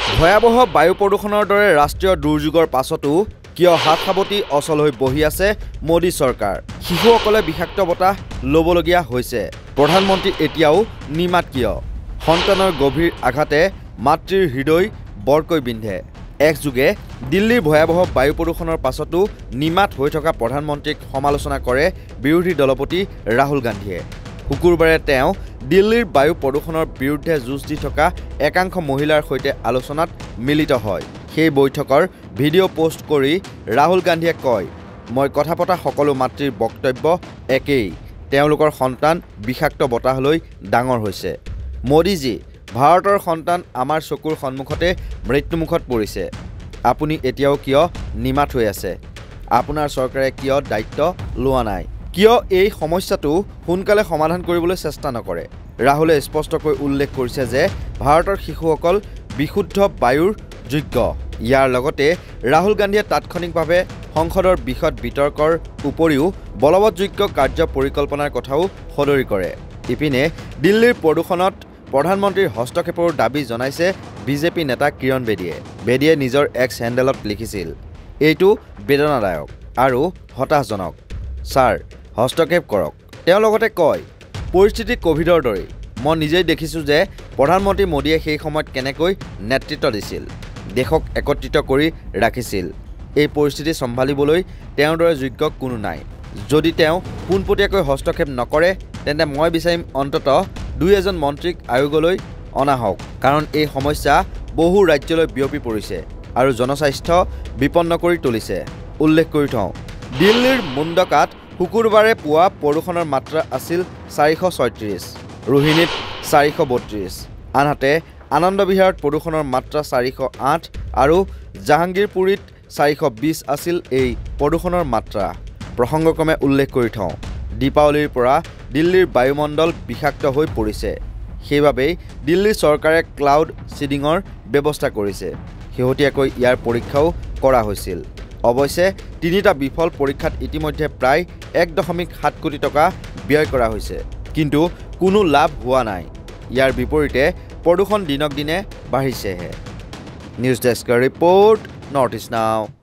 ভয়াবহ বায়ু প্ৰদূষণৰ দৰে ৰাষ্ট্ৰীয় দুৰ্যোগৰ পাছতো কিয় হাত সাৱটি অচল হৈ বহি আছে মোদী চৰকাৰ শিশুসকলে বিষাক্ত বতাহ ল'বলগীয়া হৈছে প্ৰধানমন্ত্ৰী এতিয়াও নিমাত কিয় সন্তানৰ গভীৰ আঘাতে মাতৃৰ হৃদয় বৰকৈ বিন্ধে একযোগে দিল্লীৰ ভয়াবহ বায়ু প্ৰদূষণৰ পাছতো নিমাত হৈ থকা প্ৰধানমন্ত্ৰীক সমালোচনা কৰে বিৰোধী দলপতি ৰাহুল গান্ধীয়ে শুকুৰবাৰে তেওঁ দিল্লীৰ বায়ু প্ৰদূষণৰ বিৰুদ্ধে যুঁজ দি থকা একাংশ মহিলাৰ সৈতে আলোচনাত মিলিত হয় সেই বৈঠকৰ ভিডিঅ' পোষ্ট কৰি ৰাহুল গান্ধীয়ে কয় মই কথা পতা সকলো মাতৃৰ বক্তব্য একেই তেওঁলোকৰ সন্তান বিষাক্ত বতাহলৈ ডাঙৰ হৈছে মোদীজী ভাৰতৰ সন্তান আমাৰ চকুৰ সন্মুখতে মৃত্যুমুখত পৰিছে আপুনি এতিয়াও কিয় নিমাত হৈ আছে আপোনাৰ চৰকাৰে কিয় দায়িত্ব লোৱা নাই কিয় এই সমস্যাটো সোনকালে সমাধান কৰিবলৈ চেষ্টা নকৰে ৰাহুলে স্পষ্টকৈ উল্লেখ কৰিছে যে ভাৰতৰ শিশুসকল বিশুদ্ধ বায়ুৰ যোগ্য ইয়াৰ লগতে ৰাহুল গান্ধীয়ে তাৎক্ষণিকভাৱে সংসদৰ বিশদ বিতৰ্কৰ উপৰিও বলবৎযোগ্য কাৰ্য পৰিকল্পনাৰ কথাও সদৰি কৰে ইপিনে দিল্লীৰ প্ৰদূষণত প্ৰধানমন্ত্ৰীৰ হস্তক্ষেপৰ দাবী জনাইছে বিজেপি নেতা কিৰণ বেদীয়ে নিজৰ এক্স হেণ্ডেলত লিখিছিল এইটো বেদনাদায়ক আৰু হতাশজনক ছাৰ হস্তক্ষেপ কৰক তেওঁ লগতে কয় পৰিস্থিতি কোভিডৰ দৰে মই নিজেই দেখিছোঁ যে প্ৰধানমন্ত্ৰী মোদীয়ে সেই সময়ত কেনেকৈ নেতৃত্ব দিছিল দেশক একত্ৰিত কৰি ৰাখিছিল এই পৰিস্থিতি চম্ভালিবলৈ তেওঁৰ দৰে যোগ্য কোনো নাই যদি তেওঁ পোনপটীয়াকৈ হস্তক্ষেপ নকৰে তেন্তে মই বিচাৰিম অন্ততঃ দুই এজন মন্ত্ৰীক আয়োগলৈ অনা হওক কাৰণ এই সমস্যা বহু ৰাজ্যলৈ বিয়পি পৰিছে আৰু জনস্বাস্থ্য বিপন্ন কৰি তুলিছে উল্লেখ কৰি থওঁ দিল্লীৰ মুণ্ডকাত শুকুৰবাৰে পুৱা প্ৰদূষণৰ মাত্ৰা আছিল 436 ৰোহিণীত 432 আনহাতে আনন্দ বিহাৰত প্ৰদূষণৰ মাত্ৰা 408 আৰু জাহাংগীৰপুৰীত 420 আছিল এই প্ৰদূষণৰ মাত্ৰা প্ৰসংগক্ৰমে উল্লেখ কৰি থওঁ দীপাৱলীৰ পৰা দিল্লীৰ বায়ুমণ্ডল বিষাক্ত হৈ পৰিছে সেইবাবেই দিল্লী চৰকাৰে ক্লাউড সিডিঙৰ ব্যৱস্থা কৰিছে শেহতীয়াকৈ ইয়াৰ পৰীক্ষাও কৰা হৈছিল অৱশ্যে তিনিটা বিফল পৰীক্ষাত ইতিমধ্যে প্ৰায় 1.7 কোটি টকা ব্যয় কৰা হৈছে কিন্তু কোনো লাভ হোৱা নাই ইয়াৰ বিপৰীতে প্ৰদূষণ দিনক দিনে বাঢ়িছেহে নিউজ ডেস্কৰ ৰিপৰ্ট নৰ্থ ইষ্ট নাও